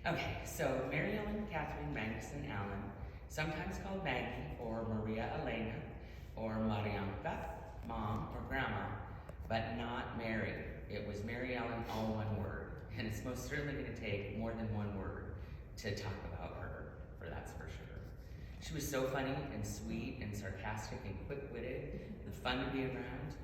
Okay, so Maryellen Allen, sometimes called Maggie or Maria Elena or Marianka, mom or grandma, but not Mary. It was Mary Ellen, all one word, and it's most certainly going to take more than one word to talk about her, for that's for sure. She was so funny and sweet and sarcastic and quick-witted and fun to be around.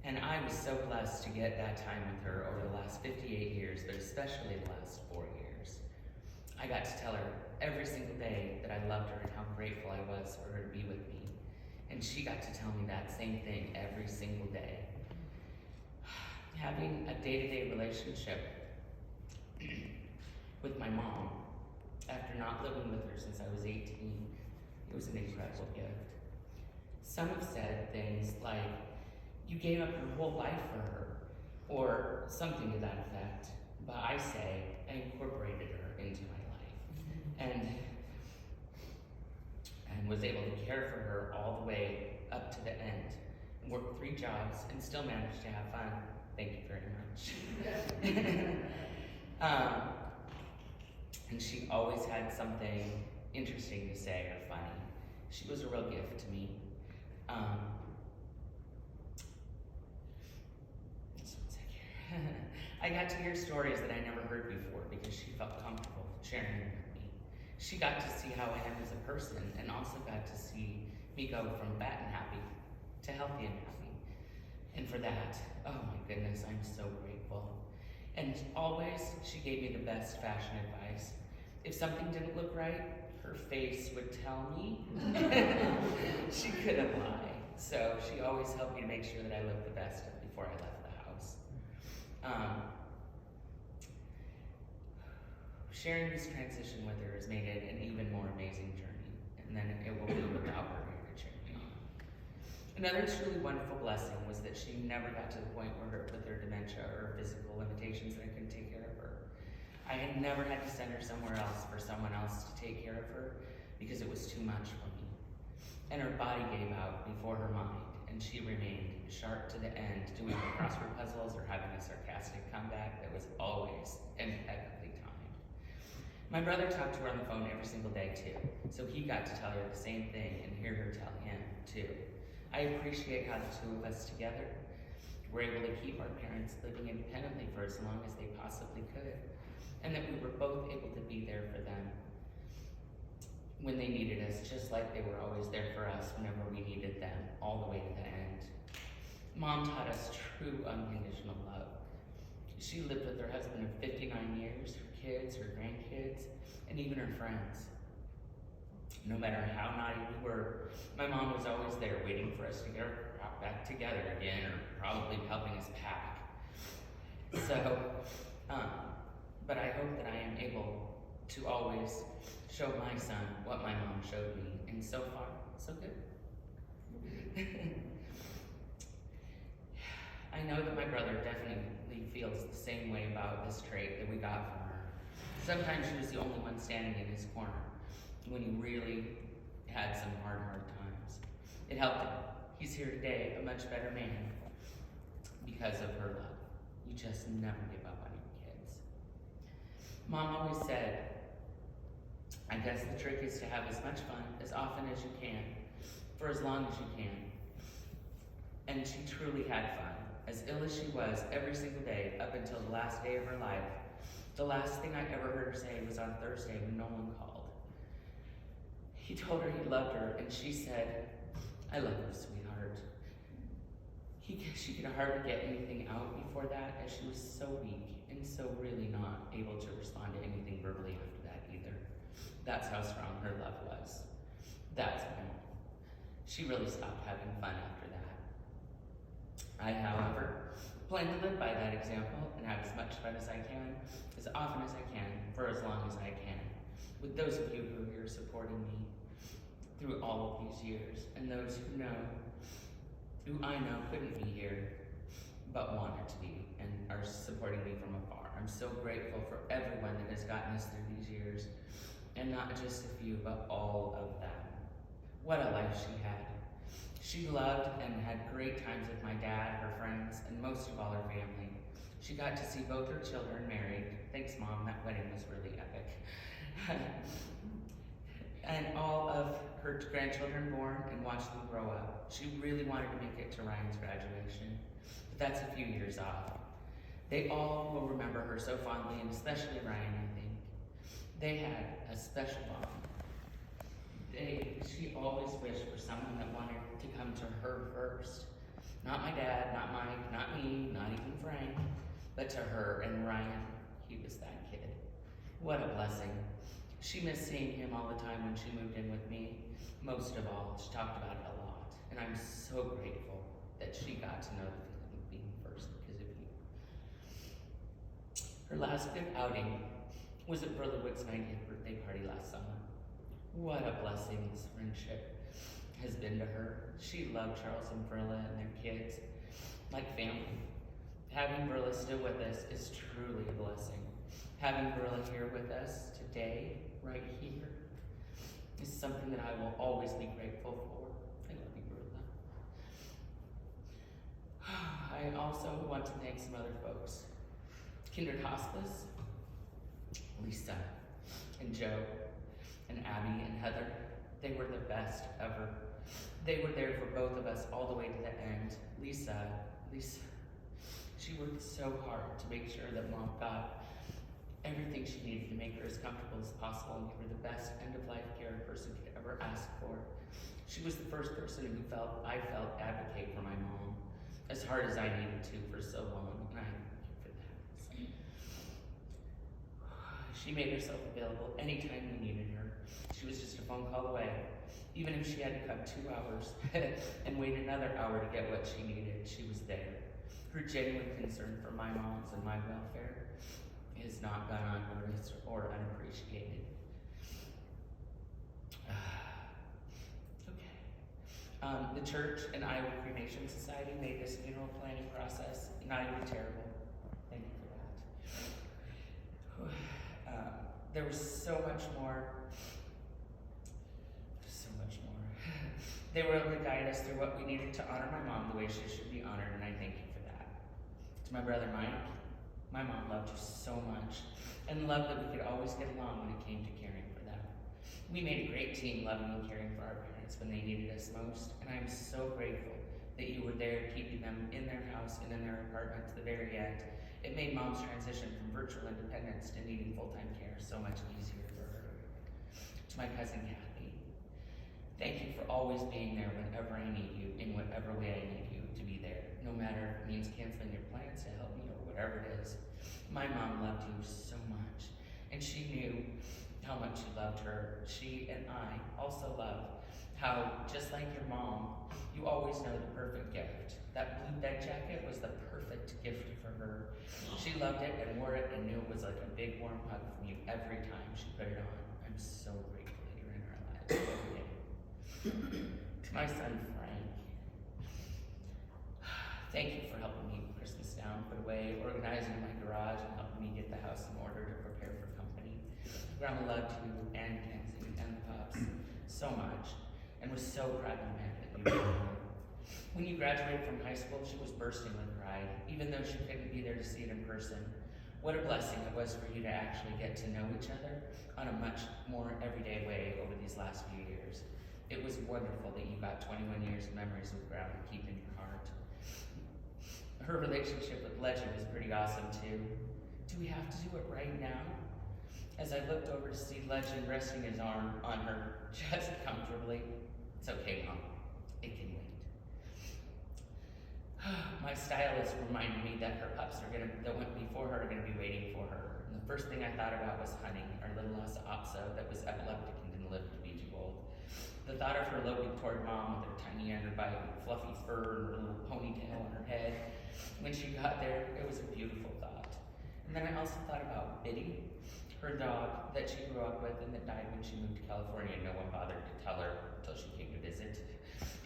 And I was so blessed to get that time with her over the last 58 years, but especially the last 4 years. I got to tell her every single day that I loved her and how grateful I was for her to be with me. And she got to tell me that same thing every single day. Having a day-to-day relationship with my mom, after not living with her since I was 18, it was an incredible gift. Some have said things like, "You gave up your whole life for her," or something to that effect. But I say, I incorporated her into my life and was able to care for her all the way up to the end. Worked 3 jobs and still managed to have fun. Thank you very much. And she always had something interesting to say or funny. She was a real gift to me. I got to hear stories that I never heard before because she felt comfortable sharing them with me. She got to see how I am as a person and also got to see me go from fat and happy to healthy and happy. And for that, oh my goodness, I'm so grateful. And always, she gave me the best fashion advice. If something didn't look right, her face would tell me. She couldn't lie. So she always helped me to make sure that I looked the best before I left the house. Sharing this transition with her has made it an even more amazing journey, and then it will be without her here to cheer me on. Another truly wonderful blessing was that she never got to the point where with her dementia or physical limitations that I couldn't take care of her. I had never had to send her somewhere else for someone else to take care of her because it was too much for me. And her body gave out before her mind, and she remained sharp to the end, doing crossword puzzles or having a sarcastic comeback that was always impeccably timed. My brother talked to her on the phone every single day too, so he got to tell her the same thing and hear her tell him too. I appreciate how the 2 of us together were able to keep our parents living independently for as long as they possibly could, and that we were both able to be there for them when they needed us, just like they were always there for us whenever we needed them, all the way to the end. Mom taught us true unconditional love. She lived with her husband of 59 years, her kids, her grandkids, and even her friends. No matter how naughty we were, my mom was always there waiting for us to get our crap back together again, or probably helping us pack. So, but I hope that I am able to always show my son what my mom showed me, and so far, so good. I know that my brother definitely feels the same way about this trait that we got from her. Sometimes she was the only one standing in his corner when he really had some hard times. It helped him. He's here today, a much better man, because of her love. You just never give up on your kids. Mom always said, I guess the trick is to have as much fun as often as you can, for as long as you can. And she truly had fun. As ill as she was every single day up until the last day of her life, the last thing I ever heard her say was on Thursday when no one called. He told her he loved her, and she said, I love you, sweetheart. She could hardly get anything out before that, as she was so weak and so really not able to respond to anything verbally after that either. That's how strong her love was. That's when she really stopped having fun after that. I, however, plan to live by that example and have as much fun as I can, as often as I can, for as long as I can, with those of you who are here supporting me through all of these years, and those who I know couldn't be here, but wanted to be, and are supporting me from afar. I'm so grateful for everyone that has gotten us through these years, and not just a few, but all of them. What a life she had. She loved and had great times with my dad, her friends, and most of all her family. She got to see both her children married, thanks Mom, mom. That wedding was really epic. And all of her grandchildren born and watched them grow up. She really wanted to make it to Ryan's graduation, but that's a few years off. They all will remember her so fondly, and especially Ryan, I think. They had a special bond. She always wished for someone that wanted to come to her first. Not my dad, not Mike, not me, not even Frank, but to her and Ryan. He was that kid. What a blessing. She missed seeing him all the time when she moved in with me. Most of all, she talked about it a lot. And I'm so grateful that she got to know the feeling of being first because of you. Her last good outing was at Berlewick's 90th birthday party last summer. What a blessing this friendship has been to her. She loved Charles and Verla and their kids like family. Having Verla still with us is truly a blessing. Having Verla here with us today, right here, is something that I will always be grateful for. I love you, Verla. I also want to thank some other folks. Kindred Hospice, Lisa and Joe and Abby and Heather. They were the best ever. They were there for both of us all the way to the end. Lisa, she worked so hard to make sure that Mom got everything she needed to make her as comfortable as possible and give her the best end-of-life care a person could ever ask for. She was the first person who I felt advocate for my mom as hard as I needed to for so long, and I thank you for that. She made herself available anytime we needed her. She was just a phone call away. Even if she had to come 2 hours and wait another hour to get what she needed, she was there. Her genuine concern for my mom's and my welfare has not gone unnoticed or unappreciated. The church and Iowa Cremation Society made this funeral planning process not even terrible. Thank you for that. There was so much more. They were able to guide us through what we needed to honor my mom the way she should be honored, and I thank you for that. To my brother Mike, my mom loved you so much, and loved that we could always get along when it came to caring for them. We made a great team loving and caring for our parents when they needed us most, and I'm so grateful that you were there keeping them in their house and in their apartment to the very end. It made Mom's transition from virtual independence to needing full-time care so much easier for her. To my cousin Kathy, thank you for always being there whenever I need you, in whatever way I need you to be there, no matter if it means canceling your plans to help me or whatever it is. My mom loved you so much, and she knew how much you loved her. She and I also love how, just like your mom, you always know the perfect gift. That blue bed jacket was the perfect gift for her. She loved it and wore it and knew it was like a big warm hug from you every time she put it on. I'm so grateful that you're in our lives every day. To my son Frank, thank you for helping me put Christmas down, put away, organizing my garage, and helping me get the house in order to prepare for company. Grandma loved you and Kenzie and the pups so much, and was so proud of you that you were born. When you graduated from high school, she was bursting with pride, even though she couldn't be there to see it in person. What a blessing it was for you to actually get to know each other on a much more everyday way over these last few years. It was wonderful that you got 21 years of memories with Grandma to keep in your heart. Her relationship with Legend was pretty awesome too. Do we have to do it right now? As I looked over to see Legend resting his arm on her just comfortably, it's okay, Mom. It can wait. My stylist reminded me that her pups that went before her are gonna be waiting for her. And the first thing I thought about was Honey, our little Lhasa that was epileptic and didn't live to be too old. The thought of her loping toward Mom with her tiny underbite and fluffy fur and her little ponytail on her head, when she got there, it was a beautiful thought. And then I also thought about Biddy, her dog that she grew up with and that died when she moved to California, and no one bothered to tell her until she came to visit.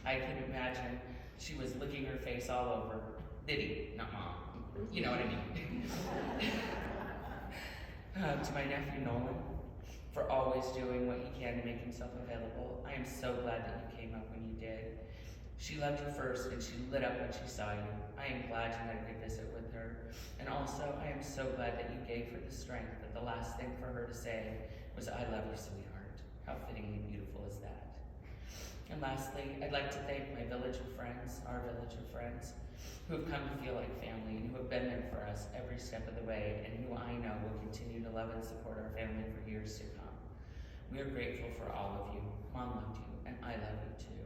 I can imagine she was licking her face all over. Biddy, not Mom. You know what I mean. To my nephew Nolan, for always doing what he can to make himself available. I am so glad that you came up when you did. She loved you first, and she lit up when she saw you. I am glad you had a good visit with her. And also, I am so glad that you gave her the strength that the last thing for her to say was, I love you, sweetheart. How fittingly beautiful is that? And lastly, I'd like to thank my village of friends, our village of friends, who have come to feel like family and who have been there for us every step of the way and who I know will continue to love and support our family for years to come. We are grateful for all of you. Mom loved you, and I love you too.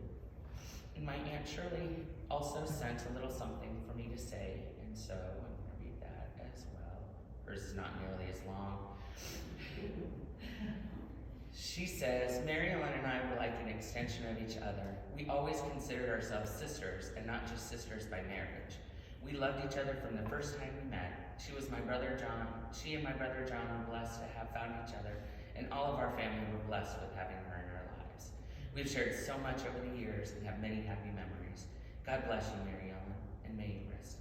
And my Aunt Shirley also sent a little something for me to say, and so I'm going to read that as well. Hers is not nearly as long. She says, Maryellen and I were like an extension of each other. We always considered ourselves sisters, and not just sisters by marriage. We loved each other from the first time we met. She and my brother John were blessed to have found each other, and all of our family were blessed with having her in our lives. We've shared so much over the years and have many happy memories. God bless you, Maryellen, and may you rest